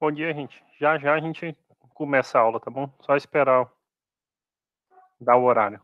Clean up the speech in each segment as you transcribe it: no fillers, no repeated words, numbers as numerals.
Bom dia, gente. Já já a gente começa a aula, tá bom? Só esperar dar o horário.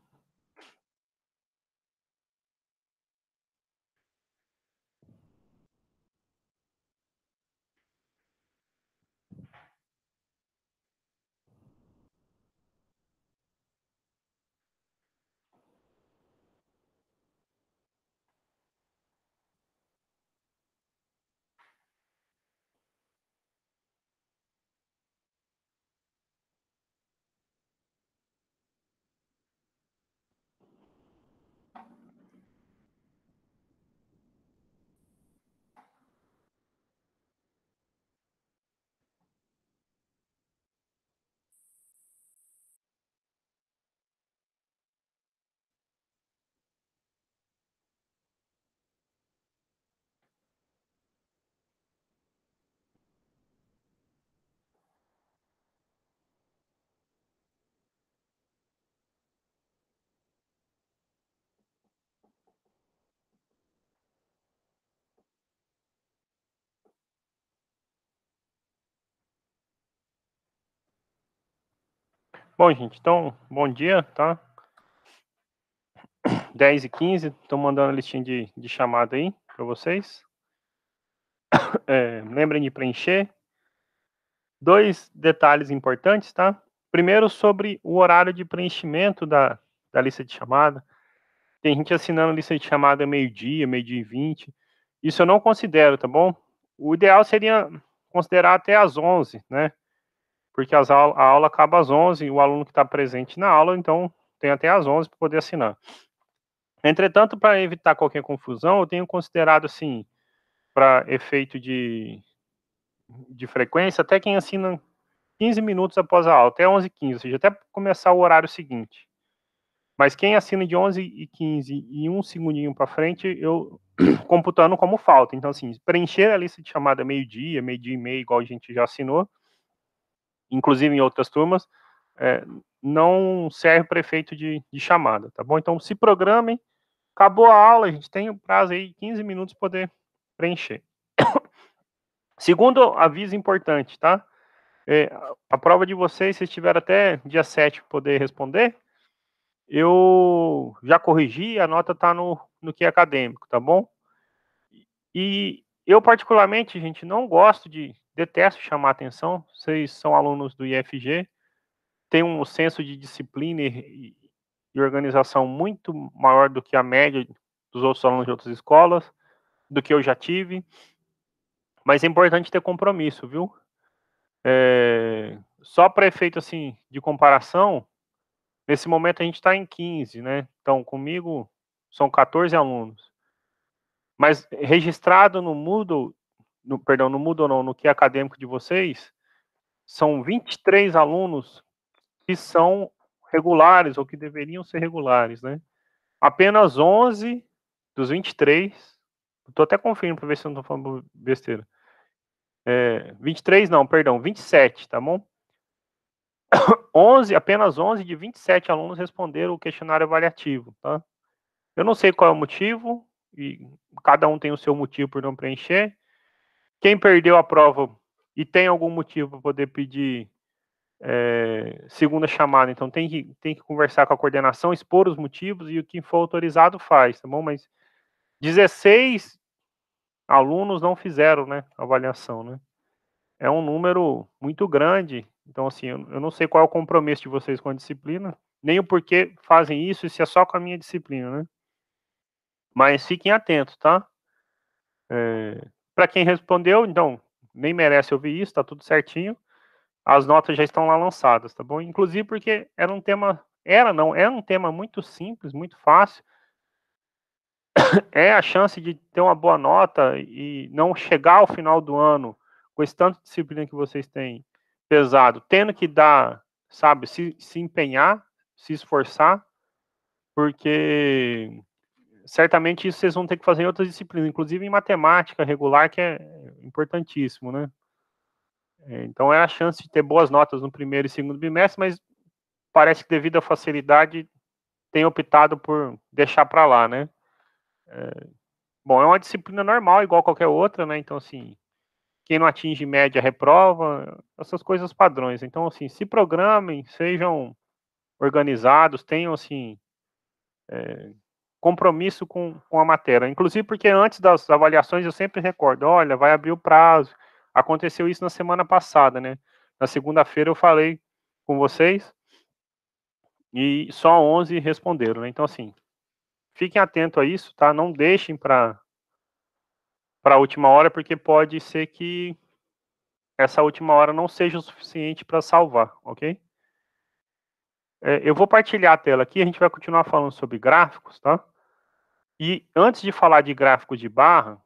Bom, gente, então, bom dia, tá? 10h15, estou mandando a listinha de chamada aí para vocês. Lembrem de preencher. Dois detalhes importantes, tá? Primeiro, sobre o horário de preenchimento da lista de chamada. Tem gente assinando lista de chamada meio-dia, meio-dia e 20. Isso eu não considero, tá bom? O ideal seria considerar até às 11, né? Porque a aula acaba às 11, o aluno que está presente na aula, então tem até às 11 para poder assinar. Entretanto, para evitar qualquer confusão, eu tenho considerado, assim, para efeito de frequência, até quem assina 15 minutos após a aula, até 11h15, ou seja, até começar o horário seguinte. Mas quem assina de 11h15 e um segundinho para frente, eu computando como falta. Então, assim, preencher a lista de chamada meio-dia, meio-dia e meia, igual a gente já assinou, inclusive em outras turmas, não serve para efeito de chamada, tá bom? Então, se programem, acabou a aula, a gente tem um prazo aí de 15 minutos para poder preencher. Segundo aviso importante, tá? A prova de vocês, se tiver até dia 7 para poder responder, eu já corrigi, a nota tá no que é acadêmico, tá bom? E eu, particularmente, gente, não gosto detesto chamar atenção, vocês são alunos do IFG, tem um senso de disciplina e organização muito maior do que a média dos outros alunos de outras escolas, do que eu já tive, mas é importante ter compromisso, viu? Só para efeito, assim, de comparação, nesse momento a gente está em 15, né? Então, comigo são 14 alunos. Mas registrado no Moodle, perdão, no Moodle não, no que é acadêmico de vocês, são 23 alunos que são regulares ou que deveriam ser regulares, né? Apenas 11 dos 23, estou até conferindo para ver se eu não estou falando besteira. 23 não, perdão, 27, tá bom? Apenas 11 de 27 alunos responderam o questionário avaliativo, tá? Eu não sei qual é o motivo, e cada um tem o seu motivo por não preencher. Quem perdeu a prova e tem algum motivo para poder pedir segunda chamada, então tem que conversar com a coordenação, expor os motivos e o que for autorizado faz, tá bom? Mas 16 alunos não fizeram, né, avaliação, né? É um número muito grande, então assim, eu não sei qual é o compromisso de vocês com a disciplina, nem o porquê fazem isso e se é só com a minha disciplina, né? Mas fiquem atentos, tá? Para quem respondeu, então, nem merece ouvir isso, tá tudo certinho. As notas já estão lá lançadas, tá bom? Inclusive porque era um tema muito simples, muito fácil. É a chance de ter uma boa nota e não chegar ao final do ano com esse tanto de disciplina que vocês têm pesado, tendo que dar, sabe, se empenhar, se esforçar, porque certamente isso vocês vão ter que fazer em outras disciplinas, inclusive em matemática regular, que é importantíssimo, né? Então é a chance de ter boas notas no primeiro e segundo bimestre, mas parece que devido à facilidade tem optado por deixar para lá, né? Bom, é uma disciplina normal, igual qualquer outra, né? Então, assim, quem não atinge média reprova, essas coisas padrões. Então, assim, se programem, sejam organizados, tenham, assim, compromisso com a matéria. Inclusive porque antes das avaliações eu sempre recordo, olha, vai abrir o prazo. Aconteceu isso na semana passada, né? Na segunda-feira eu falei com vocês e só 11 responderam, né? Então, assim, fiquem atentos a isso, tá? Não deixem para a última hora, porque pode ser que essa última hora não seja o suficiente para salvar, ok? Eu vou partilhar a tela aqui, a gente vai continuar falando sobre gráficos, tá? E antes de falar de gráfico de barra,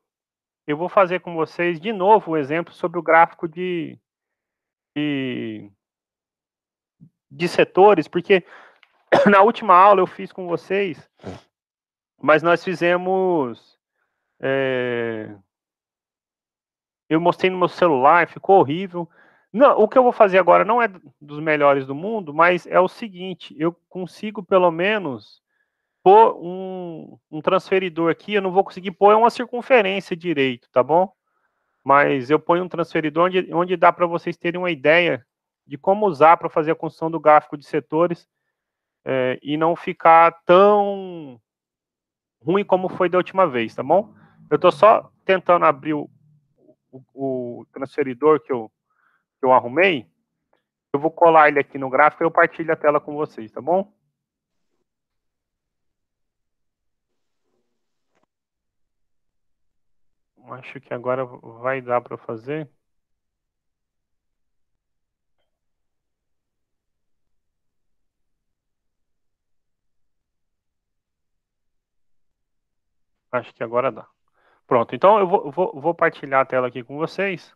eu vou fazer com vocês de novo o exemplo sobre o gráfico de, de setores, porque na última aula eu fiz com vocês, mas nós fizemos. Eu mostrei no meu celular, ficou horrível. Não, o que eu vou fazer agora não é dos melhores do mundo, mas é o seguinte: eu consigo pelo menos pôr um transferidor aqui. Eu não vou conseguir pôr uma circunferência direito, tá bom? Mas eu ponho um transferidor onde dá para vocês terem uma ideia de como usar para fazer a construção do gráfico de setores e não ficar tão ruim como foi da última vez, tá bom? Eu estou só tentando abrir o transferidor que eu arrumei. Eu vou colar ele aqui no gráfico e eu partilho a tela com vocês, tá bom? Acho que agora vai dar para fazer. Acho que agora dá. Pronto, então eu vou partilhar a tela aqui com vocês.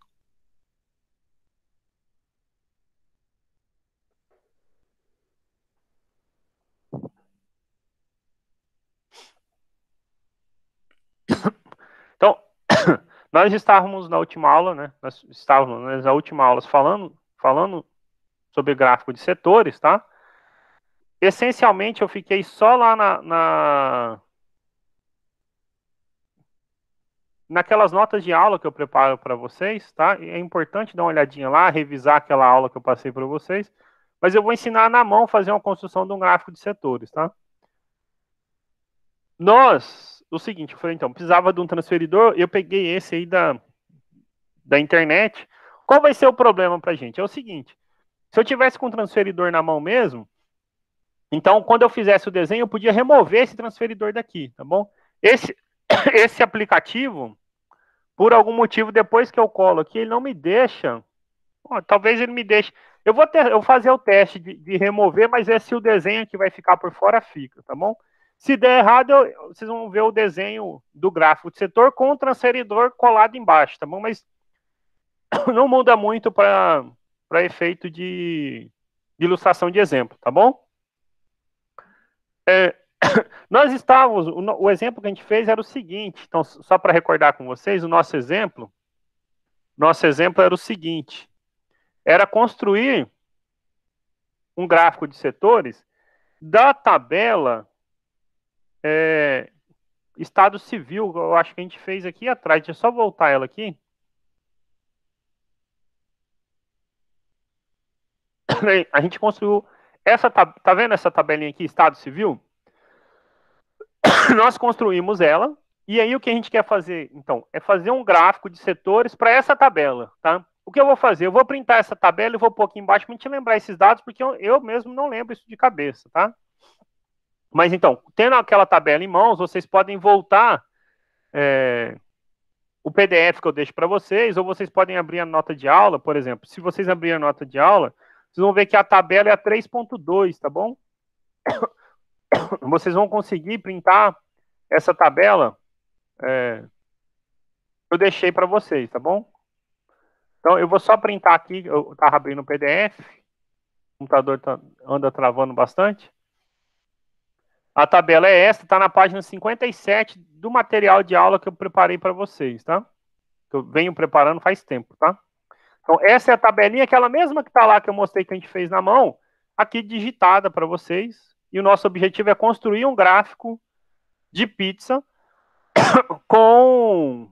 Então, nós estávamos na última aula, né? Nós estávamos na última aula falando sobre gráfico de setores, tá? Essencialmente, eu fiquei só lá naquelas notas de aula que eu preparo para vocês, tá? E é importante dar uma olhadinha lá, revisar aquela aula que eu passei para vocês. Mas eu vou ensinar na mão fazer uma construção de um gráfico de setores, tá? O seguinte, eu falei, então, precisava de um transferidor, eu peguei esse aí da internet. Qual vai ser o problema pra gente? É o seguinte, se eu tivesse com o transferidor na mão mesmo, então, quando eu fizesse o desenho, eu podia remover esse transferidor daqui, tá bom? Esse, esse aplicativo, por algum motivo, depois que eu colo aqui, ele não me deixa. Talvez ele me deixe. Eu vou fazer o teste de remover, mas é se o desenho que vai ficar por fora fica, tá bom? Se der errado, vocês vão ver o desenho do gráfico de setor com o transferidor colado embaixo, tá bom? Mas não muda muito para efeito de ilustração de exemplo, tá bom? Nós estávamos, o exemplo que a gente fez era o seguinte, então, só para recordar com vocês, o nosso exemplo era o seguinte, era construir um gráfico de setores da tabela Estado Civil, eu acho que a gente fez aqui atrás, deixa eu só voltar ela aqui. A gente construiu tá vendo essa tabelinha aqui, Estado Civil? Nós construímos ela, e aí o que a gente quer fazer, então, é fazer um gráfico de setores para essa tabela, tá? O que eu vou fazer? Eu vou printar essa tabela e vou pôr aqui embaixo para a gente lembrar esses dados, porque eu mesmo não lembro isso de cabeça, tá? Mas então, tendo aquela tabela em mãos, vocês podem voltar o PDF que eu deixo para vocês, ou vocês podem abrir a nota de aula, por exemplo. Se vocês abrirem a nota de aula, vocês vão ver que a tabela é a 3.2, tá bom? Vocês vão conseguir printar essa tabela, eu deixei para vocês, tá bom? Então, eu vou só printar aqui, eu estava abrindo o PDF, o computador anda travando bastante. A tabela é essa, está na página 57 do material de aula que eu preparei para vocês, tá? Que eu venho preparando faz tempo, tá? Então, essa é a tabelinha, aquela mesma que está lá que eu mostrei que a gente fez na mão, aqui digitada para vocês. E o nosso objetivo é construir um gráfico de pizza com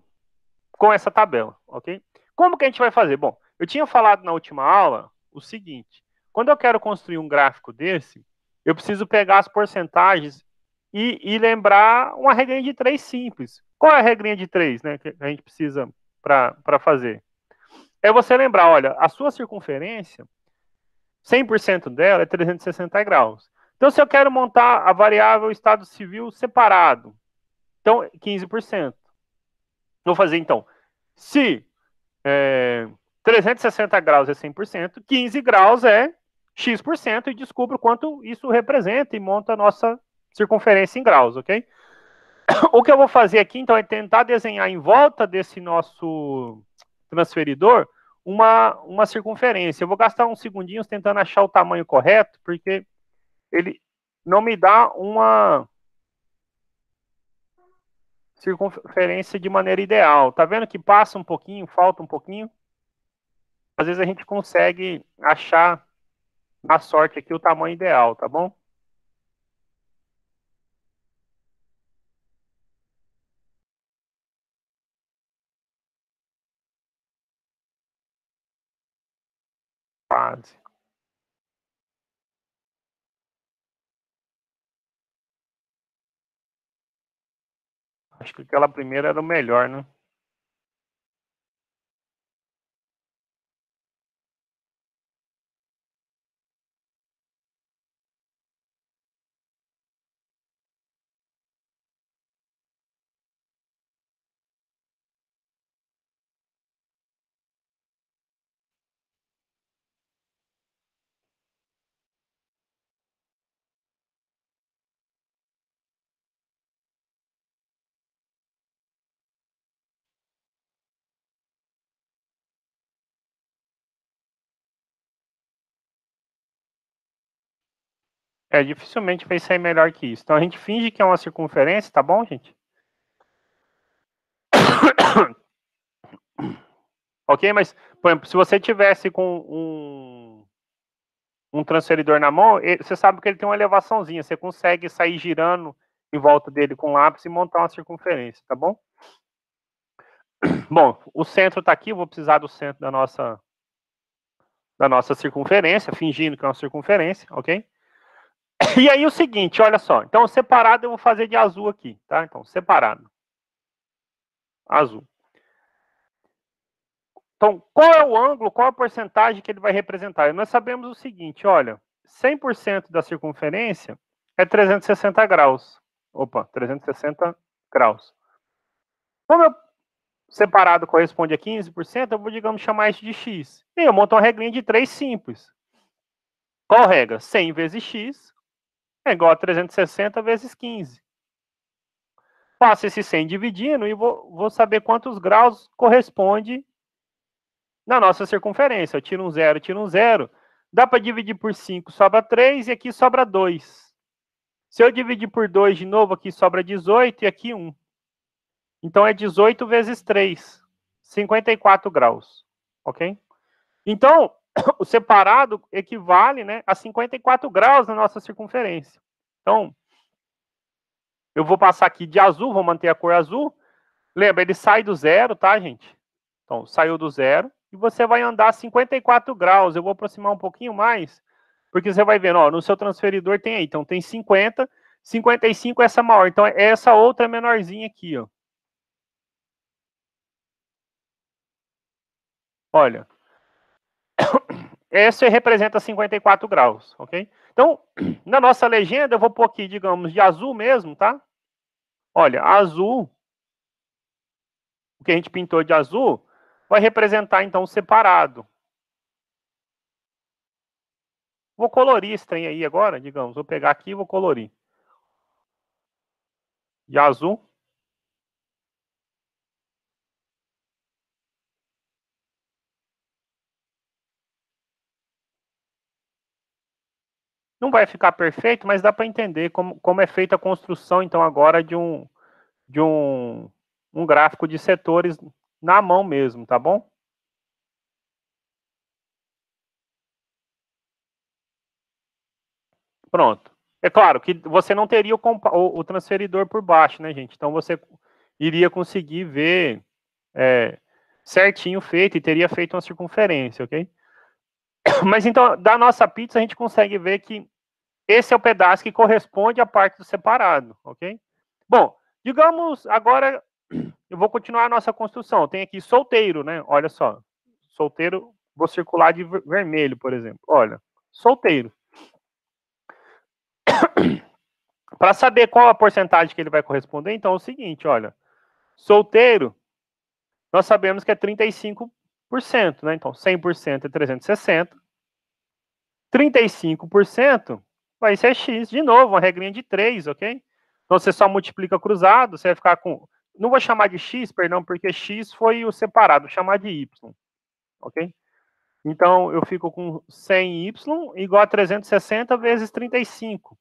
essa tabela, ok? como que a gente vai fazer? Bom, eu tinha falado na última aula o seguinte, quando eu quero construir um gráfico desse, eu preciso pegar as porcentagens e lembrar uma regrinha de 3 simples. Qual é a regrinha de 3, né, que a gente precisa para fazer? É você lembrar, olha, a sua circunferência, 100% dela é 360 graus. Então, se eu quero montar a variável estado civil separado, então, 15%. Vou fazer, então, se 360 graus é 100%, 15 graus é X%, e descubro quanto isso representa e monta a nossa circunferência em graus, ok? O que eu vou fazer aqui, então, é tentar desenhar em volta desse nosso transferidor uma circunferência. Eu vou gastar uns segundinhos tentando achar o tamanho correto, porque ele não me dá uma circunferência de maneira ideal. Tá vendo que passa um pouquinho, falta um pouquinho? Às vezes a gente consegue achar na sorte aqui o tamanho ideal, tá bom? Quase. Acho que aquela primeira era o melhor, né? Dificilmente vai sair melhor que isso. Então a gente finge que é uma circunferência, tá bom, gente? Ok? Mas, por exemplo, se você tivesse com um transferidor na mão, você sabe que ele tem uma elevaçãozinha. Você consegue sair girando em volta dele com lápis e montar uma circunferência, tá bom? Bom, o centro está aqui, eu vou precisar do centro da nossa circunferência, fingindo que é uma circunferência, ok? E aí o seguinte, olha só. Então, separado eu vou fazer de azul aqui, tá? Então, separado. Azul. Então, qual é o ângulo, qual a porcentagem que ele vai representar? E nós sabemos o seguinte, olha, 100% da circunferência é 360 graus. Opa, 360 graus. Como eu separado corresponde a 15%, eu vou, digamos, chamar isso de x. E eu monto uma regrinha de 3 simples. Qual regra? 100 vezes x é igual a 360 vezes 15. Passo esse 100 dividindo e vou saber quantos graus corresponde na nossa circunferência. Eu tiro um zero, tiro um zero. Dá para dividir por 5, sobra 3 e aqui sobra 2. Se eu dividir por 2 de novo, aqui sobra 18 e aqui 1. Então é 18 vezes 3, 54 graus, ok? Então, o separado equivale, né, a 54 graus na nossa circunferência. Então, eu vou passar aqui de azul, vou manter a cor azul. Lembra, ele sai do zero, tá, gente? Então, saiu do zero. E você vai andar 54 graus. Eu vou aproximar um pouquinho mais, porque você vai vendo, ó, no seu transferidor tem aí. Então, tem 50, 55 é essa maior. Então, essa outra menorzinha aqui, ó. Olha, essa representa 54 graus, ok? Então, na nossa legenda, eu vou pôr aqui, digamos, de azul mesmo, tá? Olha, azul, o que a gente pintou de azul, vai representar, então, separado. Vou colorir esse trem aí agora, digamos. Vou pegar aqui e vou colorir. De azul. Não vai ficar perfeito, mas dá para entender como é feita a construção, então, agora de um gráfico de setores na mão mesmo, tá bom? Pronto. É claro que você não teria o transferidor por baixo, né, gente? Então, você iria conseguir ver certinho feito e teria feito uma circunferência, ok? Mas então, da nossa pizza, a gente consegue ver que esse é o pedaço que corresponde à parte do separado, ok? Bom, digamos, agora eu vou continuar a nossa construção. Tem aqui solteiro, né? Olha só. Solteiro, vou circular de vermelho, por exemplo. Olha, solteiro. Para saber qual a porcentagem que ele vai corresponder, então é o seguinte, olha. Solteiro, nós sabemos que é 35%, né? Então, 100% é 360. 35% vai ser x, de novo, uma regrinha de 3, ok? Então, você só multiplica cruzado, você vai ficar com... Não vou chamar de x, perdão, porque x foi o separado, vou chamar de y, ok? Então, eu fico com 100y igual a 360 vezes 35.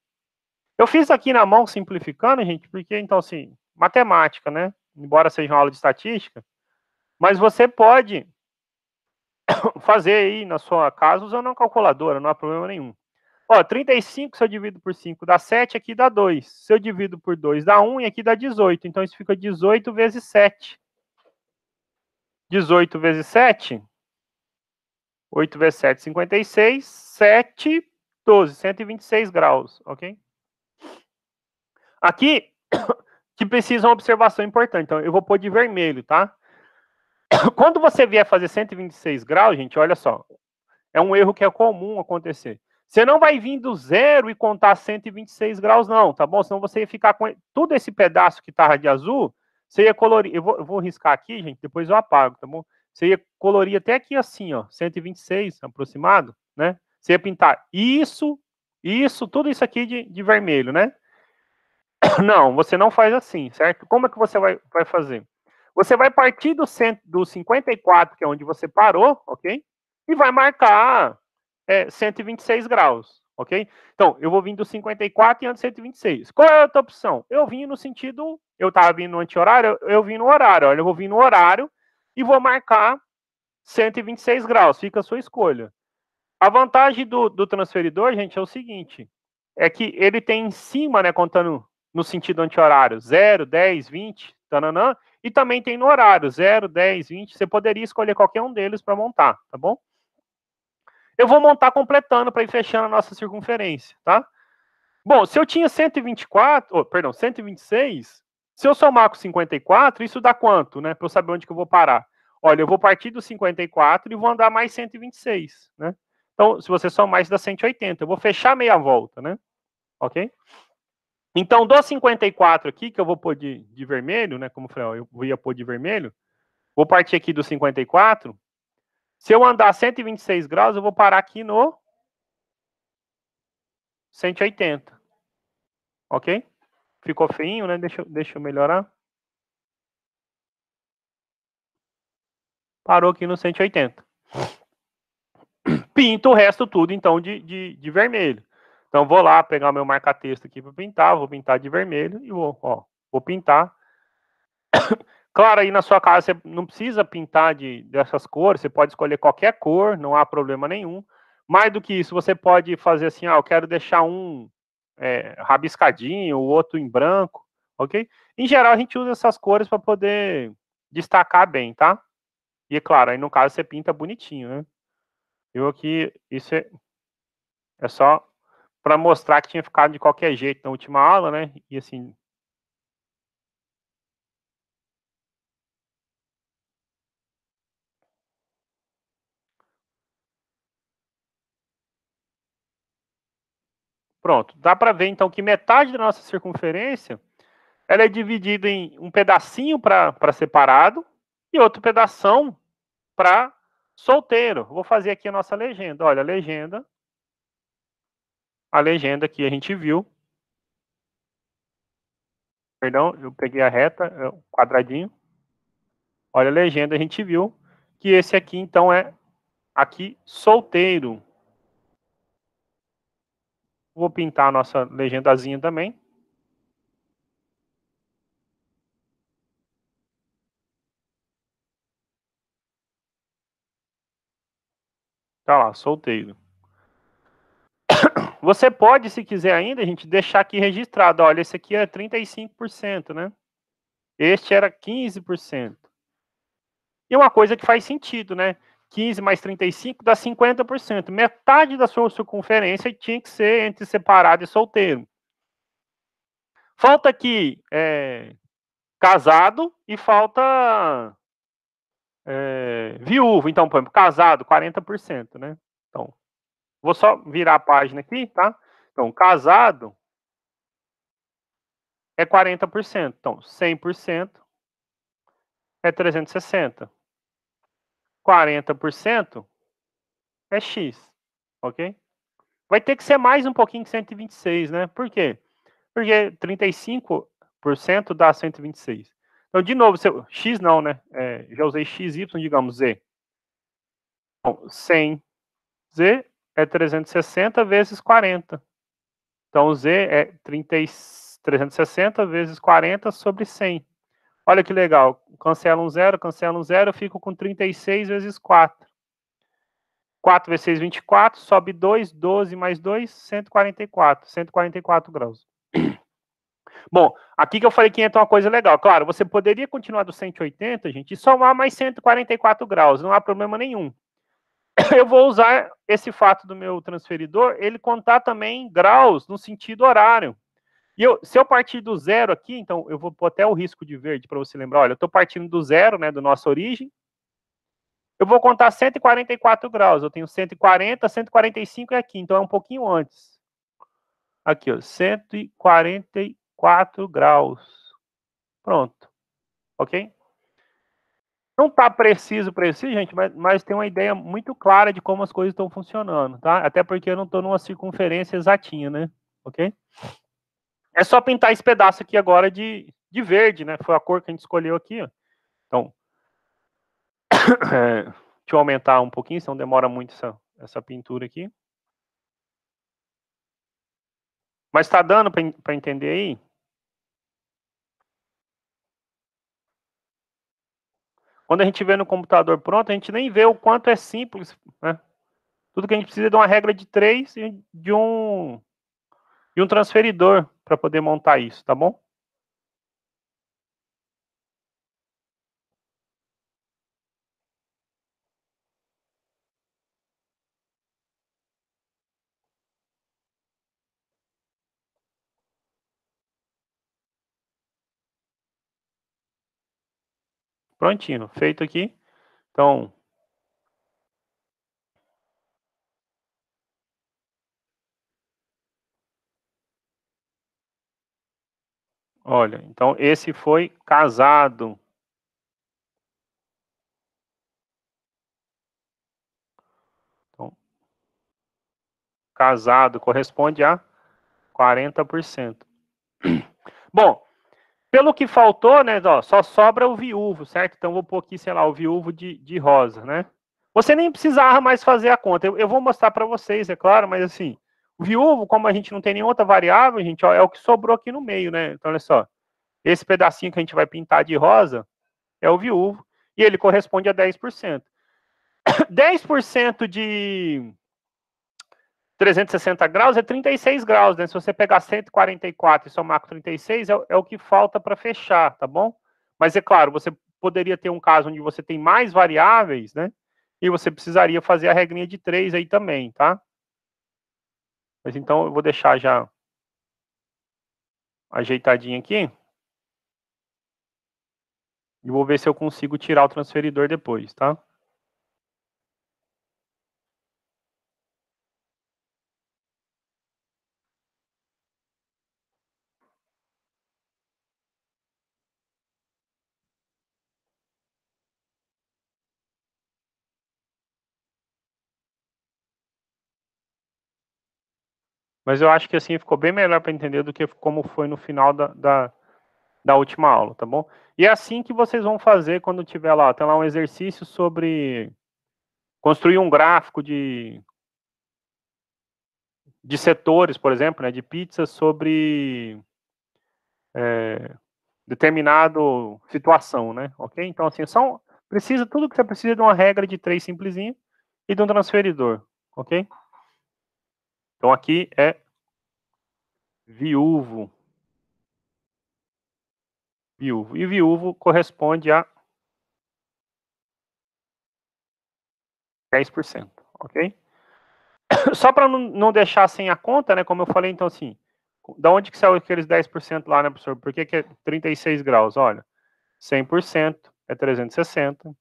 Eu fiz aqui na mão, simplificando, gente, porque, então, assim, matemática, né? Embora seja uma aula de estatística, mas você pode fazer aí na sua casa usando uma calculadora, não há problema nenhum. Ó, 35, se eu divido por 5 dá 7, aqui dá 2. Se eu divido por 2 dá 1 e aqui dá 18. Então, isso fica 18 vezes 7. 18 vezes 7, 8 vezes 7, 56. 7, 12, 126 graus, ok? Aqui, que precisa uma observação importante. Então, eu vou pôr de vermelho, tá? Quando você vier fazer 126 graus, gente, olha só. É um erro que é comum acontecer. Você não vai vir do zero e contar 126 graus, não, tá bom? Senão você ia ficar com todo esse pedaço que tava de azul, você ia colorir. Eu vou riscar aqui, gente, depois eu apago, tá bom? Você ia colorir até aqui assim, ó, 126 aproximado, né? Você ia pintar isso, tudo isso aqui de vermelho, né? Não, você não faz assim, certo? Como é que você vai fazer? Você vai partir do 54, que é onde você parou, ok? E vai marcar 126 graus, ok? Então, eu vou vir do 54 e ando 126. Qual é a outra opção? Eu vim no sentido, eu estava vindo no anti-horário, eu vim no horário. Olha, eu vou vir no horário e vou marcar 126 graus, fica a sua escolha. A vantagem do transferidor, gente, é o seguinte, é que ele tem em cima, né, contando no sentido anti-horário, 0, 10, 20, tananã, e também tem no horário, 0, 10, 20, você poderia escolher qualquer um deles para montar, tá bom? Eu vou montar completando para ir fechando a nossa circunferência, tá? Bom, se eu tinha 126, se eu somar com 54, isso dá quanto, né? Para eu saber onde que eu vou parar. Olha, eu vou partir do 54 e vou andar mais 126, né? Então, se você somar, isso dá 180. Eu vou fechar meia volta, né? Ok? Então, do 54 aqui, que eu vou pôr de vermelho, né? Como eu falei, eu ia pôr de vermelho. Vou partir aqui do 54. Se eu andar 126 graus, eu vou parar aqui no 180. Ok? Ficou feinho, né? Deixa eu melhorar. Parou aqui no 180. Pinto o resto tudo, então, de vermelho. Então, vou lá pegar meu marca-texto aqui para pintar. Vou pintar de vermelho e vou pintar. Claro, aí na sua casa você não precisa pintar dessas cores. Você pode escolher qualquer cor, não há problema nenhum. Mais do que isso, você pode fazer assim, eu quero deixar um rabiscadinho, o outro em branco, ok? Em geral, a gente usa essas cores para poder destacar bem, tá? E é claro, aí no caso você pinta bonitinho, né? Eu aqui, isso é só para mostrar que tinha ficado de qualquer jeito na última aula, né? E assim... Pronto, dá para ver então que metade da nossa circunferência ela é dividida em um pedacinho para separado e outro pedação para solteiro. Vou fazer aqui a nossa legenda. Olha, a legenda que a gente viu. Perdão, eu peguei a reta, o quadradinho. Olha a legenda, a gente viu que esse aqui então é aqui solteiro. Vou pintar a nossa legendazinha também. Tá lá, solteiro. Você pode, se quiser ainda, a gente deixar aqui registrado. Olha, esse aqui é 35%, né? Este era 15%. E uma coisa que faz sentido, né? 15 mais 35 dá 50%. Metade da sua circunferência tinha que ser entre separado e solteiro. Falta aqui casado e falta viúvo. Então, por exemplo, casado, 40%, né? Então, vou só virar a página aqui, tá? Então, casado é 40%. Então, 100% é 360. 40% é X, ok? Vai ter que ser mais um pouquinho que 126, né? Por quê? Porque 35% dá 126. Então, de novo, X não, né? Já usei XY, digamos Z. Então, 100Z é 360 vezes 40. Então, Z é 360 vezes 40 sobre 100. Olha que legal. Cancela um zero, eu fico com 36 vezes 4. 4 vezes 6, 24, sobe 2, 12 mais 2, 144 graus. Bom, aqui que eu falei que entra uma coisa legal. Claro, você poderia continuar do 180, gente, e somar mais 144 graus, não há problema nenhum. Eu vou usar esse fato do meu transferidor, ele contar também graus no sentido horário. E se eu partir do zero aqui, então eu vou pôr até o risco de verde para você lembrar. Olha, eu estou partindo do zero, né, do nossa origem. Eu vou contar 144 graus. Eu tenho 140, 145 é aqui, então é um pouquinho antes. Aqui, ó, 144 graus. Pronto. Ok? Não está preciso, gente, mas tem uma ideia muito clara de como as coisas estão funcionando, tá? Até porque eu não estou numa circunferência exatinha, né? Ok? É só pintar esse pedaço aqui agora de verde, né? Foi a cor que a gente escolheu aqui, ó. Então, deixa eu aumentar um pouquinho, senão demora muito essa pintura aqui. Mas está dando para entender aí? Quando a gente vê no computador pronto, a gente nem vê o quanto é simples, né? Tudo que a gente precisa é de uma regra de 3 e de um transferidor para poder montar isso, tá bom? Prontinho, feito aqui. Então, olha, então esse foi casado. Então, casado corresponde a 40%. Bom, pelo que faltou, né, ó, só sobra o viúvo, certo? Então, vou pôr aqui, sei lá, o viúvo de rosa, né? Você nem precisava mais fazer a conta. Eu vou mostrar para vocês, é claro, mas assim, o viúvo, como a gente não tem nenhuma outra variável, gente, ó, é o que sobrou aqui no meio, né? Então, olha só, esse pedacinho que a gente vai pintar de rosa é o viúvo, e ele corresponde a 10%. 10% de 360 graus é 36 graus, né? Se você pegar 144 e somar com 36, é o que falta para fechar, tá bom? Mas é claro, você poderia ter um caso onde você tem mais variáveis, né? E você precisaria fazer a regrinha de 3 aí também, tá? Mas então eu vou deixar já ajeitadinho aqui. E vou ver se eu consigo tirar o transferidor depois, tá? Mas eu acho que assim ficou bem melhor para entender do que como foi no final da última aula, tá bom? E é assim que vocês vão fazer quando tiver lá, tem lá um exercício sobre construir um gráfico de setores, por exemplo, né, de pizza sobre determinado situação, né? Ok? Então, assim, precisa tudo que você precisa de uma regra de 3 simplesinha e de um transferidor, ok? Então, aqui é viúvo. Viúvo. E viúvo corresponde a 10%, ok? Só para não deixar sem a conta, né, como eu falei, então assim, da onde que saiu aqueles 10% lá, né, professor? Por que que é 36 graus? Olha, 100% é 360,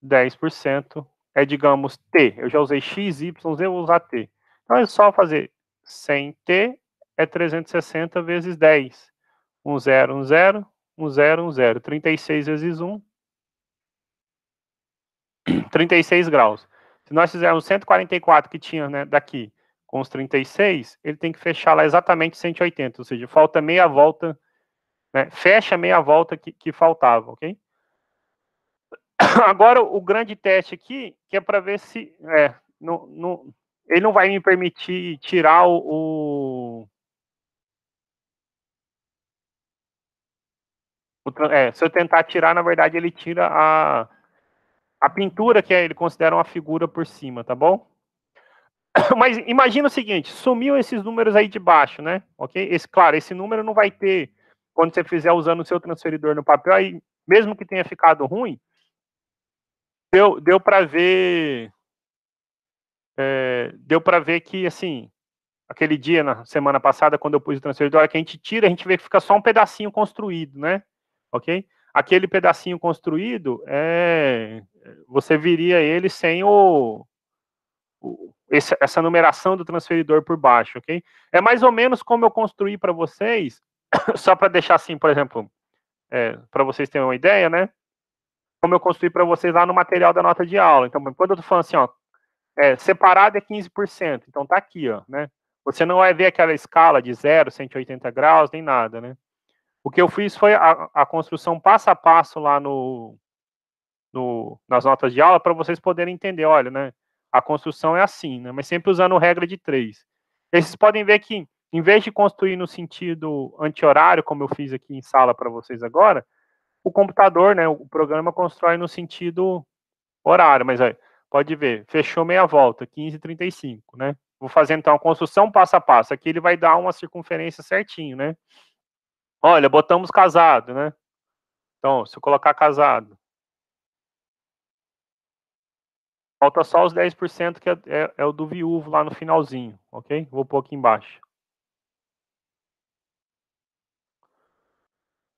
10% é, digamos, T. Eu já usei X, Y, Z, eu vou usar T. Então é só fazer 100T é 360 vezes 10. 1, 0, 1, 0, 1, 0, 1, 0. 36 vezes 1, 36 graus. Se nós fizermos 144 que tinha, né, daqui, com os 36, ele tem que fechar lá exatamente 180, ou seja, falta meia volta, né, fecha meia volta que faltava, ok? Agora, o grande teste aqui, que é para ver se, ele não vai me permitir tirar se eu tentar tirar, na verdade, ele tira a pintura, que ele considera uma figura por cima, tá bom? Mas imagina o seguinte, sumiu esses números aí de baixo, né? Ok? Claro, esse número não vai ter, quando você fizer usando o seu transferidor no papel, aí, mesmo que tenha ficado ruim, deu para ver, deu para ver que, assim, aquele dia, na semana passada, quando eu pus o transferidor, a hora que a gente tira, a gente vê que fica só um pedacinho construído, né? Ok? Aquele pedacinho construído, você viria ele sem essa numeração do transferidor por baixo, ok? É mais ou menos como eu construí para vocês, só para deixar assim, por exemplo, para vocês terem uma ideia, né? Como eu construí para vocês lá no material da nota de aula. Então, quando eu tô falando assim, ó, separado é 15%, então tá aqui, ó, né? Você não vai ver aquela escala de 0, 180 graus, nem nada, né? O que eu fiz foi a construção passo a passo lá nas notas de aula para vocês poderem entender, olha, né? A construção é assim, né? Mas sempre usando regra de 3. E vocês podem ver que, em vez de construir no sentido anti-horário, como eu fiz aqui em sala para vocês agora, o computador, né? O programa constrói no sentido horário, mas aí, pode ver, fechou meia volta, 15,35, né? Vou fazer então a construção passo a passo. Aqui ele vai dar uma circunferência certinho, né? Olha, botamos casado, né? Então, se eu colocar casado, falta só os 10% que é o do viúvo lá no finalzinho, ok? Vou pôr aqui embaixo.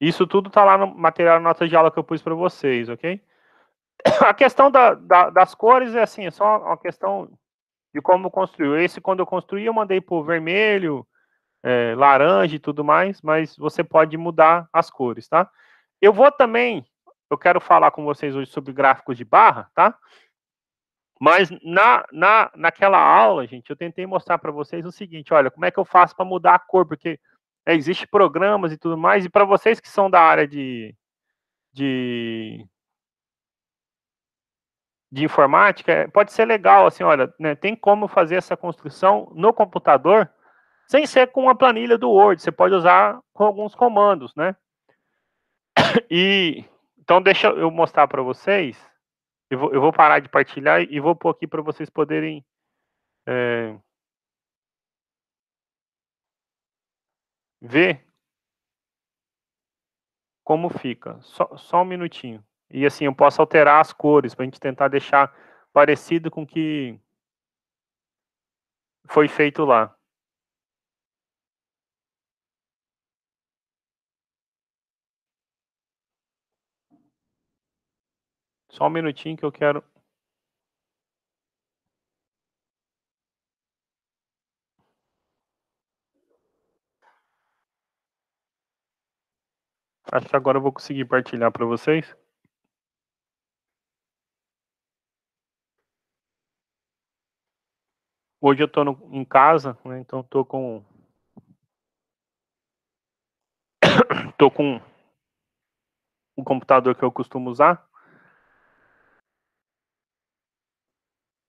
Isso tudo tá lá no material de nota de aula que eu pus para vocês, ok? A questão das cores é assim, é só uma questão de como construiu. Esse, quando eu construí, eu mandei por vermelho, laranja e tudo mais, mas você pode mudar as cores, tá? Eu quero falar com vocês hoje sobre gráficos de barra, tá? Mas naquela aula, gente, eu tentei mostrar para vocês o seguinte, olha, como é que eu faço para mudar a cor, porque existe programas e tudo mais, e para vocês que são da área de, de informática, pode ser legal, assim, olha, né, tem como fazer essa construção no computador, sem ser com a planilha do Word, você pode usar com alguns comandos, né? E então deixa eu mostrar para vocês. Eu vou parar de partilhar e vou pôr aqui para vocês poderem ver como fica. Só um minutinho. E assim, eu posso alterar as cores para a gente tentar deixar parecido com o que foi feito lá. Só um minutinho que eu quero. Acho que agora eu vou conseguir partilhar para vocês. Hoje eu estou em casa, né? Então tô com o computador que eu costumo usar.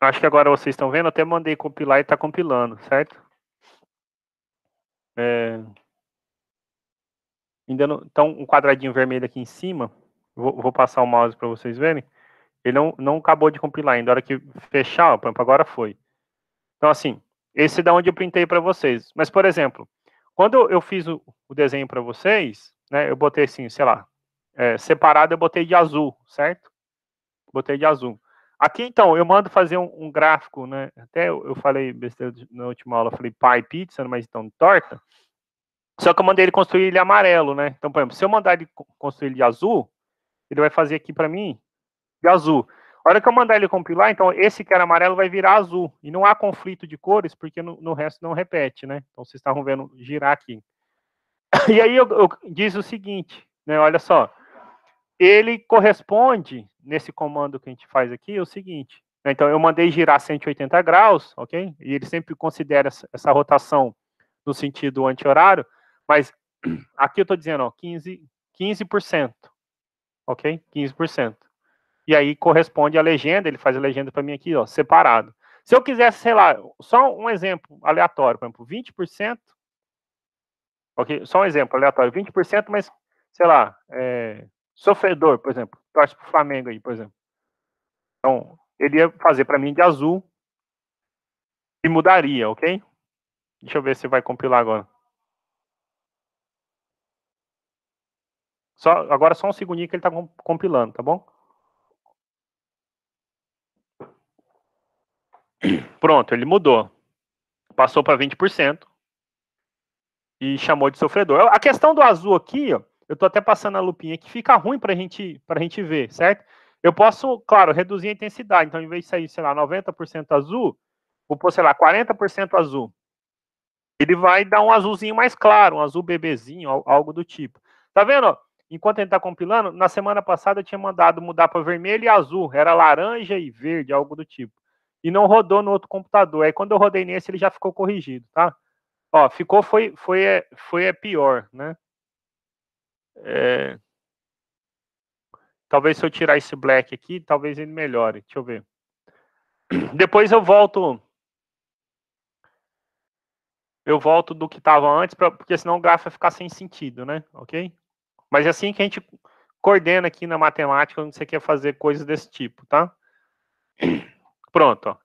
Acho que agora vocês estão vendo, até mandei compilar e está compilando, certo? Ainda não, então, um quadradinho vermelho aqui em cima, vou passar o mouse para vocês verem. Ele não acabou de compilar ainda. A hora que fechar, ó, agora foi. Então, assim, esse é da onde eu printei para vocês. Mas, por exemplo, quando eu fiz o desenho para vocês, né, eu botei assim, sei lá, separado eu botei de azul, certo? Botei de azul. Aqui, então, eu mando fazer um gráfico, né? Até eu falei besteira na última aula, eu falei pie pizza, mas então torta. Só que eu mandei ele construir ele amarelo, né? Então, por exemplo, se eu mandar ele construir ele de azul, ele vai fazer aqui para mim de azul. A hora que eu mandar ele compilar, então esse que era amarelo vai virar azul. E não há conflito de cores, porque no resto não repete, né? Então vocês estavam vendo girar aqui. E aí eu diz o seguinte, né? Olha só. Ele corresponde, nesse comando que a gente faz aqui, é o seguinte. Né? Então eu mandei girar 180 graus, ok? E ele sempre considera essa rotação no sentido anti-horário, mas aqui eu estou dizendo, ó, 15%, ok? 15%. E aí corresponde à legenda, ele faz a legenda para mim aqui, ó, separado. Se eu quisesse, sei lá, só um exemplo aleatório, por exemplo, 20%, ok? Só um exemplo aleatório, 20%, mas, sei lá, sofredor, por exemplo, torce pro Flamengo aí, por exemplo. Então, ele ia fazer para mim de azul e mudaria, ok? Deixa eu ver se vai compilar agora. Agora só um segundinho que ele está compilando, tá bom? Pronto, ele mudou. Passou para 20% e chamou de sofredor. A questão do azul aqui, ó, eu estou até passando a lupinha aqui, fica ruim para a gente ver, certo? Eu posso, claro, reduzir a intensidade. Então, em vez de sair, sei lá, 90% azul, vou pôr, sei lá, 40% azul. Ele vai dar um azulzinho mais claro, um azul bebezinho, algo do tipo. Tá vendo? Enquanto a gente tá compilando, na semana passada eu tinha mandado mudar para vermelho e azul. Era laranja e verde, algo do tipo. E não rodou no outro computador. Aí quando eu rodei nesse, ele já ficou corrigido, tá? Ó, ficou, foi pior, né? Talvez se eu tirar esse black aqui, talvez ele melhore. Deixa eu ver. Depois eu volto do que estava antes, porque senão o gráfico vai ficar sem sentido, né? Ok? Mas é assim que a gente coordena aqui na matemática quando você quer fazer coisas desse tipo, tá? Pronto, ó.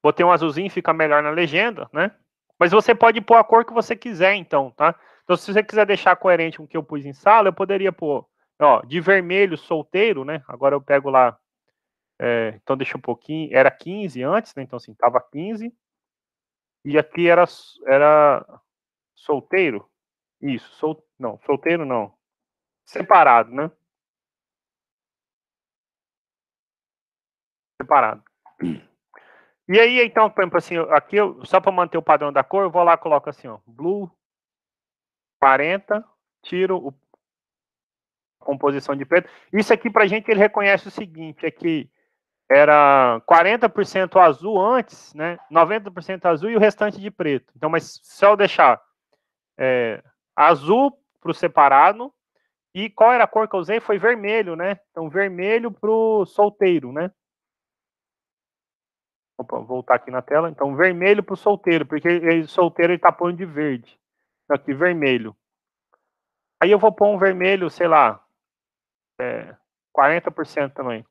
Botei um azulzinho, fica melhor na legenda, né? Mas você pode pôr a cor que você quiser, então, tá? Então, se você quiser deixar coerente com o que eu pus em sala, eu poderia pôr, ó, de vermelho solteiro, né? Agora eu pego lá, então deixa um pouquinho, era 15 antes, né? Então, assim, tava 15. E aqui era solteiro. Isso, não, solteiro não. Separado, né? Separado. E aí, então, por exemplo, assim, aqui, só para manter o padrão da cor, eu vou lá e coloco assim, ó, blue 40, tiro a composição de preto. Isso aqui, para a gente, ele reconhece o seguinte, é que era 40% azul antes, né, 90% azul e o restante de preto. Então, mas se eu deixar azul para o separado, e qual era a cor que eu usei? Foi vermelho, né? Então, vermelho para o solteiro, né? Opa, vou voltar aqui na tela. Então, vermelho para o solteiro, porque solteiro ele está pondo de verde. Aqui, vermelho. Aí eu vou pôr um vermelho, sei lá, 40% também.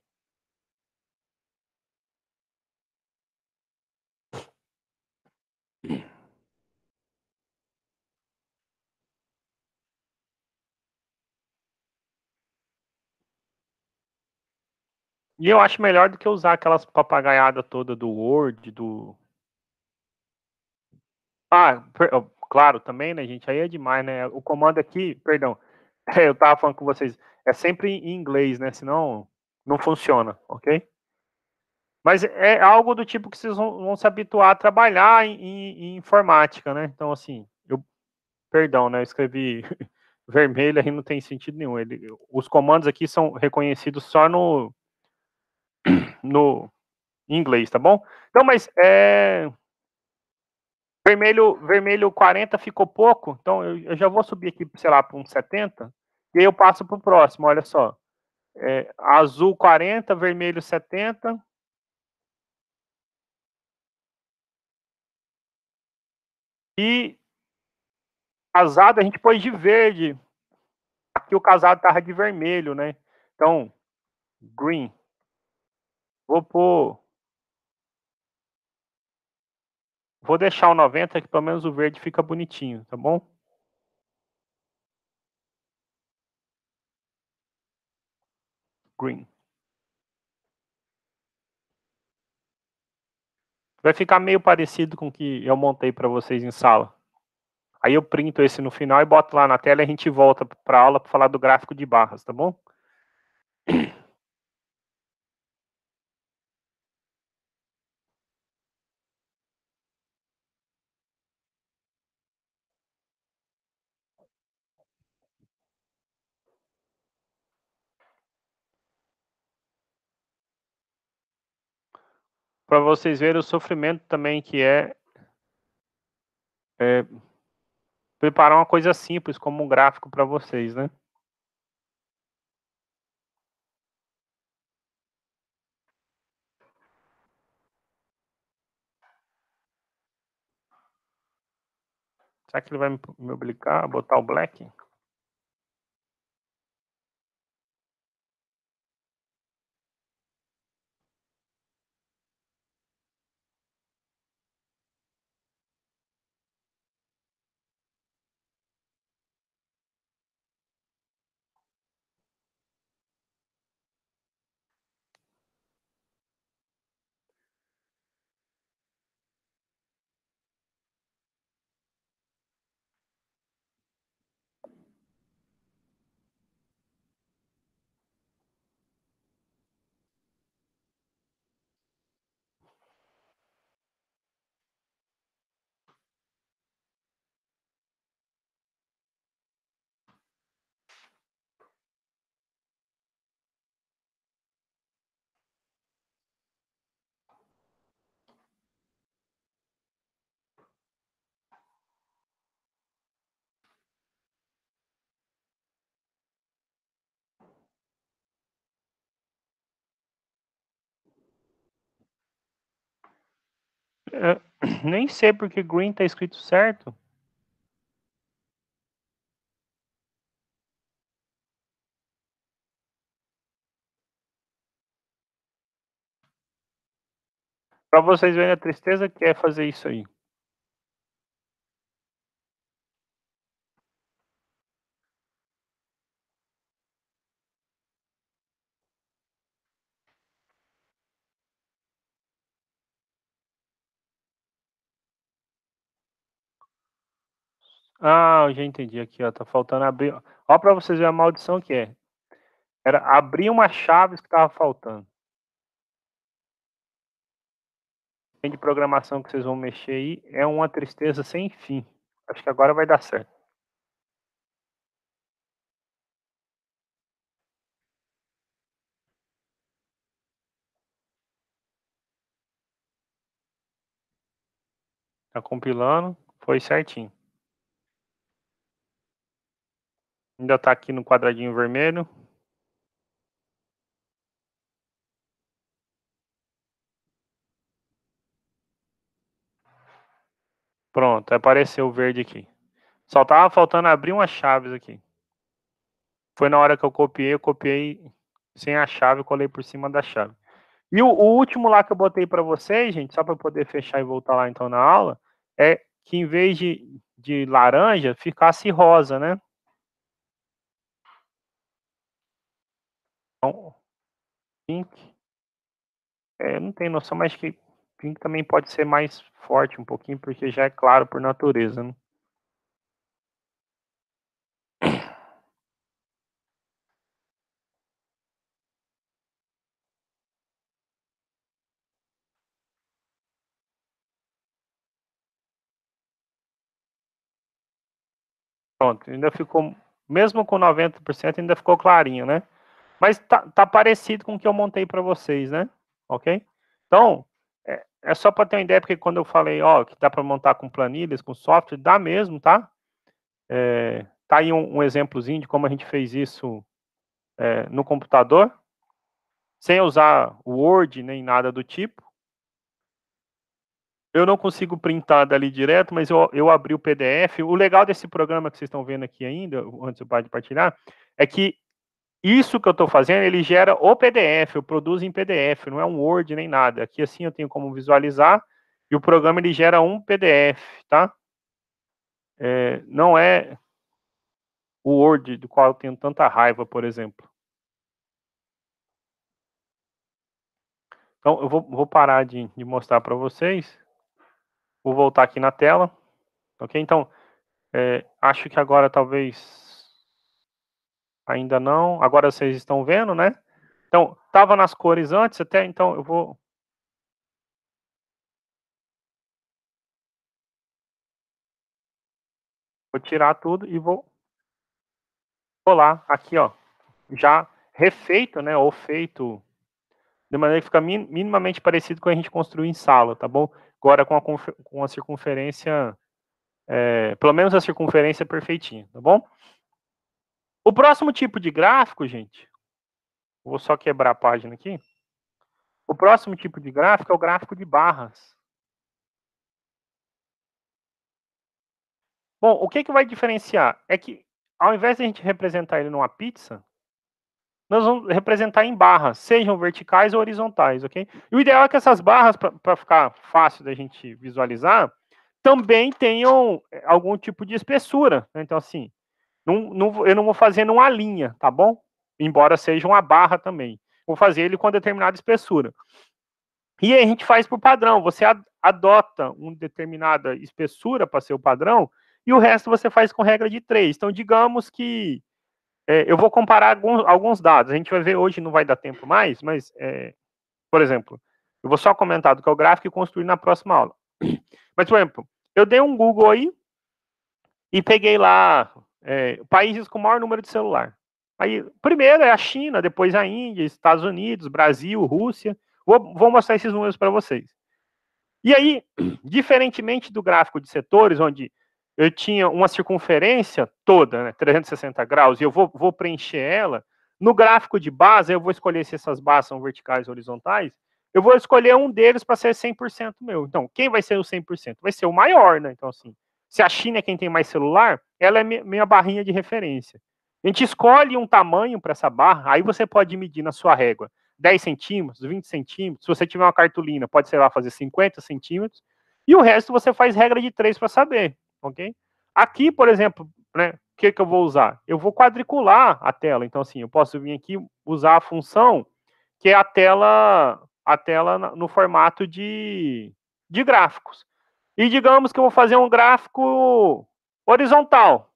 E eu acho melhor do que usar aquelas papagaiadas toda do Word, do... Claro, também, né, gente? Aí é demais, né? O comando aqui, perdão, eu tava falando com vocês, é sempre em inglês, né? Senão não funciona, ok? Mas é algo do tipo que vocês vão se habituar a trabalhar em informática, né? Então, assim, perdão, né? Eu escrevi vermelho aí não tem sentido nenhum. Os comandos aqui são reconhecidos só no inglês, tá bom? Então, mas vermelho 40 ficou pouco, então eu já vou subir aqui, sei lá, para um 70, e aí eu passo para o próximo, olha só. Azul 40, vermelho 70. E casado a gente pôs de verde. Aqui o casado tava de vermelho, né? Então, green. Vou deixar o 90, que pelo menos o verde fica bonitinho, tá bom? Green. Vai ficar meio parecido com o que eu montei para vocês em sala. Aí eu printo esse no final e boto lá na tela e a gente volta para a aula para falar do gráfico de barras, tá bom? Para vocês verem o sofrimento também que é preparar uma coisa simples como um gráfico para vocês, né? Será que ele vai me obrigar a botar o black? É, nem sei porque green tá escrito certo. Para vocês verem a tristeza que é fazer isso aí. Ah, eu já entendi aqui, ó. Tá faltando abrir. Ó, para vocês verem a maldição que é. Era abrir uma chaves que tava faltando. Tem de programação que vocês vão mexer aí. É uma tristeza sem fim. Acho que agora vai dar certo. Tá compilando. Foi certinho. Ainda tá aqui no quadradinho vermelho. Pronto, apareceu o verde aqui. Só tava faltando abrir umas chaves aqui. Foi na hora que eu copiei sem a chave, colei por cima da chave. E o último lá que eu botei para vocês, gente, só para poder fechar e voltar lá então na aula, é que em vez de laranja, ficasse rosa, né? Então, pink, não tenho noção, mas que pink também pode ser mais forte um pouquinho, porque já é claro por natureza, né? Pronto, ainda ficou, mesmo com 90%, ainda ficou clarinho, né? Mas tá parecido com o que eu montei para vocês, né? Ok? Então, é só para ter uma ideia, porque quando eu falei, ó, que dá para montar com planilhas, com software, dá mesmo, tá? Tá aí um exemplozinho de como a gente fez isso no computador, sem usar o Word nem nada do tipo. Eu não consigo printar dali direto, mas eu abri o PDF. O legal desse programa que vocês estão vendo aqui ainda, antes de partilhar, é que isso que eu estou fazendo, ele gera o PDF, eu produzo em PDF, não é um Word nem nada. Aqui assim eu tenho como visualizar e o programa ele gera um PDF, tá? Não é o Word do qual eu tenho tanta raiva, por exemplo. Então, eu vou parar de mostrar para vocês. Vou voltar aqui na tela, ok? Então, acho que agora talvez ainda não. Agora vocês estão vendo, né? Então, estava nas cores antes até, então eu vou tirar tudo e vou colar aqui, ó, já refeito, né, ou feito de maneira que fica minimamente parecido com a gente construir em sala, tá bom? Agora com a circunferência, pelo menos a circunferência perfeitinha, tá bom? O próximo tipo de gráfico, gente, vou só quebrar a página aqui. O próximo tipo de gráfico é o gráfico de barras. Bom, o que vai diferenciar? É que, ao invés de a gente representar ele numa pizza, nós vamos representar em barras, sejam verticais ou horizontais, ok? E o ideal é que essas barras, para ficar fácil da gente visualizar, também tenham algum tipo de espessura, né? Então, assim, eu não vou fazer numa linha, tá bom? Embora seja uma barra também. Vou fazer ele com determinada espessura. E aí a gente faz por padrão. Você adota uma determinada espessura para ser o padrão, e o resto você faz com regra de 3. Então, digamos que eu vou comparar alguns dados. A gente vai ver hoje, não vai dar tempo mais, mas, por exemplo, eu vou só comentar do que é o gráfico e construir na próxima aula. Mas, por exemplo, eu dei um Google aí e peguei lá países com maior número de celular. Aí, primeiro é a China, depois a Índia, Estados Unidos, Brasil, Rússia. Vou mostrar esses números para vocês. E aí, diferentemente do gráfico de setores, onde eu tinha uma circunferência toda, né, 360 graus, e eu vou preencher ela, no gráfico de base, eu vou escolher se essas bases são verticais ou horizontais, eu vou escolher um deles para ser 100% meu. Então, quem vai ser o 100%? Vai ser o maior, né? Então, assim, se a China é quem tem mais celular, ela é minha barrinha de referência. A gente escolhe um tamanho para essa barra, aí você pode medir na sua régua 10 centímetros, 20 centímetros. Se você tiver uma cartolina, pode, sei lá, fazer 50 centímetros. E o resto você faz regra de 3 para saber, ok? Aqui, por exemplo, né, o que eu vou usar? Eu vou quadricular a tela. Então, assim, eu posso vir aqui usar a função que é a tela no formato de gráficos. E digamos que eu vou fazer um gráfico horizontal.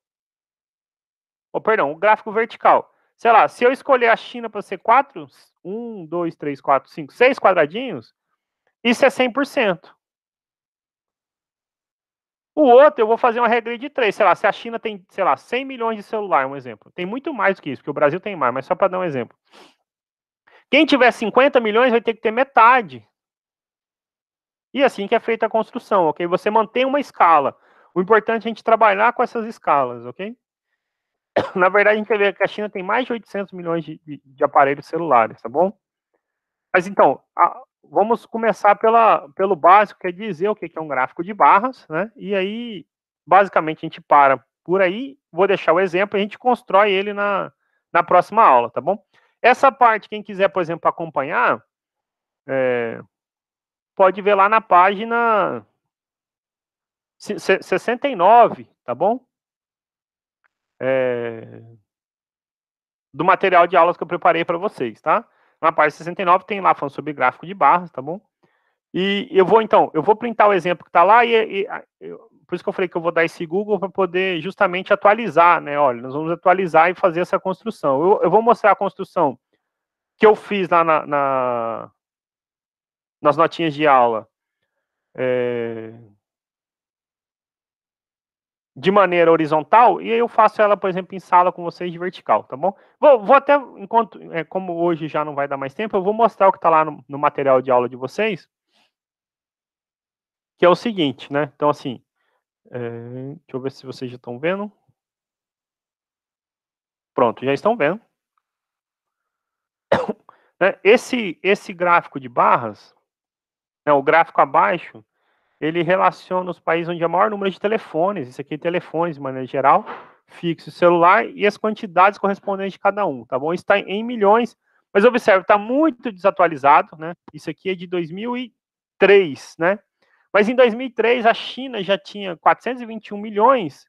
Ou, perdão, um gráfico vertical. Sei lá, se eu escolher a China para ser 4, 1, 2, 3, 4, 5, 6 quadradinhos, isso é 100%. O outro, eu vou fazer uma regra de 3. Sei lá, se a China tem, sei lá, 100 milhões de celular, um exemplo. Tem muito mais do que isso, porque o Brasil tem mais, mas só para dar um exemplo. Quem tiver 50 milhões vai ter que ter metade. E assim que é feita a construção, ok? Você mantém uma escala. O importante é a gente trabalhar com essas escalas, ok? Na verdade, a gente vai ver que a China tem mais de 800 milhões de aparelhos celulares, tá bom? Mas então, vamos começar pelo básico, que é dizer o que é um gráfico de barras, né? E aí, basicamente, a gente para por aí, vou deixar o exemplo, a gente constrói ele na próxima aula, tá bom? Essa parte, quem quiser, por exemplo, acompanhar, pode ver lá na página 69, tá bom? Do material de aulas que eu preparei para vocês, tá? Na página 69 tem lá falando sobre gráfico de barras, tá bom? E eu vou printar o exemplo que está lá por isso que eu falei que eu vou dar esse Google para poder justamente atualizar, né? Olha, nós vamos atualizar e fazer essa construção. Eu vou mostrar a construção que eu fiz lá nas notinhas de aula. De maneira horizontal, e aí eu faço ela, por exemplo, em sala com vocês de vertical, tá bom? Vou até, enquanto, como hoje já não vai dar mais tempo, eu vou mostrar o que está lá no material de aula de vocês, que é o seguinte, né? Então, assim, deixa eu ver se vocês já estão vendo. Pronto, já estão vendo. Esse gráfico de barras, né, o gráfico abaixo, ele relaciona os países onde há maior número de telefones, isso aqui é telefones de maneira geral, fixo celular, e as quantidades correspondentes de cada um, tá bom? Isso está em milhões, mas observe, está muito desatualizado, né? Isso aqui é de 2003, né? Mas em 2003 a China já tinha 421 milhões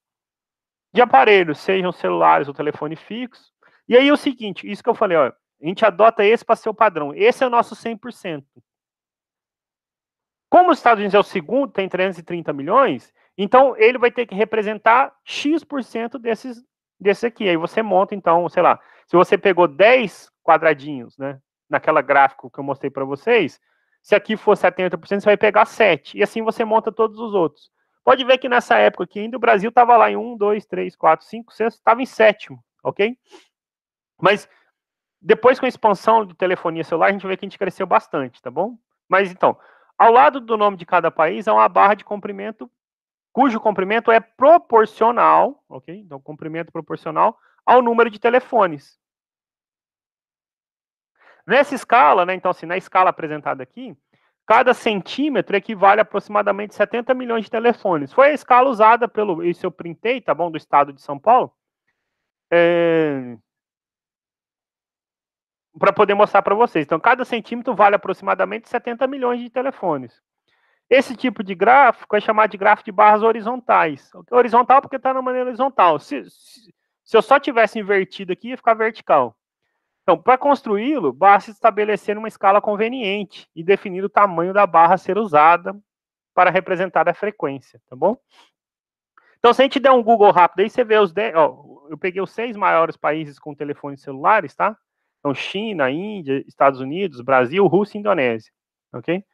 de aparelhos, sejam celulares ou telefone fixo. E aí é o seguinte, isso que eu falei, ó, a gente adota esse para ser o padrão. Esse é o nosso 100%. Como os Estados Unidos é o segundo, tem 330 milhões, então ele vai ter que representar X% desses aqui. Aí você monta, então, sei lá, se você pegou 10 quadradinhos, né, naquela gráfico que eu mostrei para vocês, se aqui for 70%, você vai pegar 7. E assim você monta todos os outros. Pode ver que nessa época aqui ainda o Brasil estava lá em 1, 2, 3, 4, 5, 6, estava em sétimo, ok? Mas depois com a expansão de telefonia celular, a gente vê que a gente cresceu bastante, tá bom? Mas então, ao lado do nome de cada país, há uma barra de comprimento, cujo comprimento é proporcional, ok? Então, comprimento proporcional ao número de telefones. Nessa escala, né, então, assim, na escala apresentada aqui, cada centímetro equivale a aproximadamente 70 milhões de telefones. Foi a escala usada pelo, isso eu printei, tá bom, do estado de São Paulo, para poder mostrar para vocês. Então, cada centímetro vale aproximadamente 70 milhões de telefones. Esse tipo de gráfico é chamado de gráfico de barras horizontais. Horizontal porque está na maneira horizontal. Se eu só tivesse invertido aqui, ia ficar vertical. Então, para construí-lo, basta estabelecer uma escala conveniente e definir o tamanho da barra a ser usada para representar a frequência, tá bom? Então, se a gente der um Google rápido aí, você vê os 10, ó, eu peguei os 6 maiores países com telefones celulares, tá? Então, China, Índia, Estados Unidos, Brasil, Rússia e Indonésia, ok?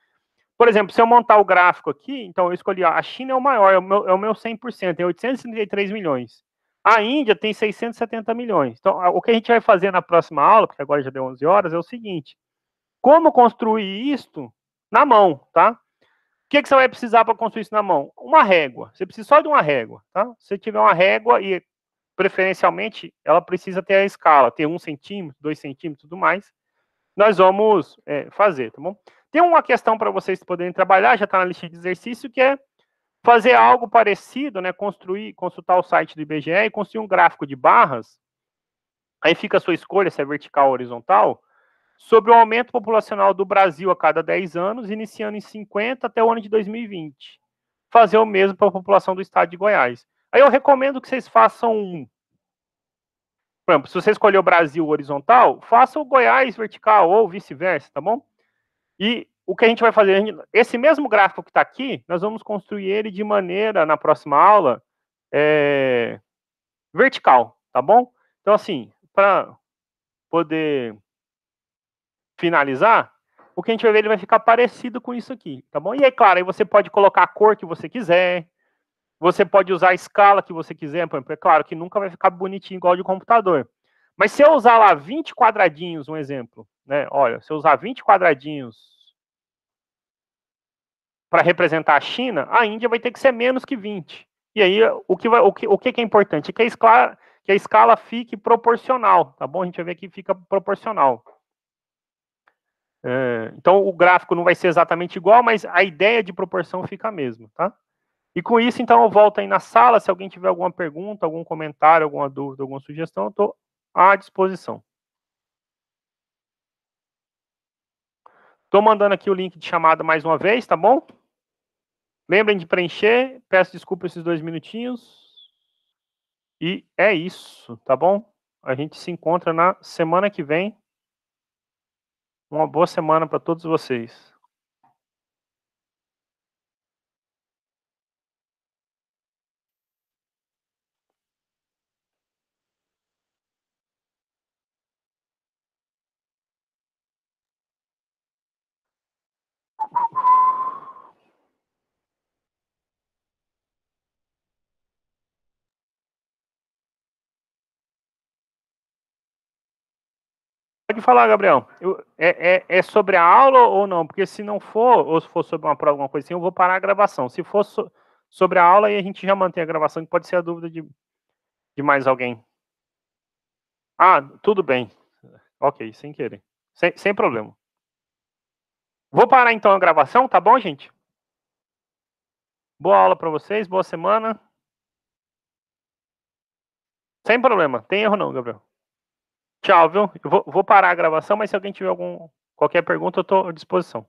Por exemplo, se eu montar o gráfico aqui, então eu escolhi, ó, a China é o maior, é o meu 100%, tem 833 milhões. A Índia tem 670 milhões. Então, o que a gente vai fazer na próxima aula, porque agora já deu 11 horas, é o seguinte: como construir isto na mão, tá? O que você vai precisar para construir isso na mão? Uma régua. Você precisa só de uma régua, tá? Se você tiver uma régua e, preferencialmente, ela precisa ter a escala, ter 1 centímetro, 2 centímetros e tudo mais, nós vamos fazer, tá bom? Tem uma questão para vocês poderem trabalhar, já está na lista de exercício, que é fazer algo parecido, né? Consultar o site do IBGE e construir um gráfico de barras. Aí fica a sua escolha, se é vertical ou horizontal, sobre o aumento populacional do Brasil a cada 10 anos, iniciando em 50 até o ano de 2020. Fazer o mesmo para a população do estado de Goiás. Aí eu recomendo que vocês façam por exemplo, se você escolher o Brasil horizontal, faça o Goiás vertical ou vice-versa, tá bom? E o que a gente vai fazer, esse mesmo gráfico que está aqui, nós vamos construir ele de maneira, na próxima aula, vertical, tá bom? Então, assim, para poder finalizar, o que a gente vai ver, ele vai ficar parecido com isso aqui, tá bom? E aí, claro, aí você pode colocar a cor que você quiser, você pode usar a escala que você quiser, por exemplo, é claro que nunca vai ficar bonitinho igual de computador. Mas se eu usar lá 20 quadradinhos, um exemplo, né? Olha, se eu usar 20 quadradinhos para representar a China, a Índia vai ter que ser menos que 20. E aí, o que é importante? Que a escala fique proporcional, tá bom? A gente vai ver que fica proporcional. Então, o gráfico não vai ser exatamente igual, mas a ideia de proporção fica a mesma, tá? E com isso, então, eu volto aí na sala. Se alguém tiver alguma pergunta, algum comentário, alguma dúvida, alguma sugestão, eu estou à disposição. Estou mandando aqui o link de chamada mais uma vez, tá bom? Lembrem de preencher. Peço desculpa esses 2 minutinhos. E é isso, tá bom? A gente se encontra na semana que vem. Uma boa semana para todos vocês. Pode falar, Gabriel. É sobre a aula ou não? Porque se não for, ou se for sobre uma prova, alguma coisa assim, eu vou parar a gravação. Se for sobre a aula, aí a gente já mantém a gravação, que pode ser a dúvida de mais alguém. Ah, tudo bem. Ok, sem querer. Sem problema. Vou parar então a gravação, tá bom, gente? Boa aula para vocês, boa semana. Sem problema, tem erro não, Gabriel. Tchau, viu? Eu vou parar a gravação, mas se alguém tiver qualquer pergunta, eu estou à disposição.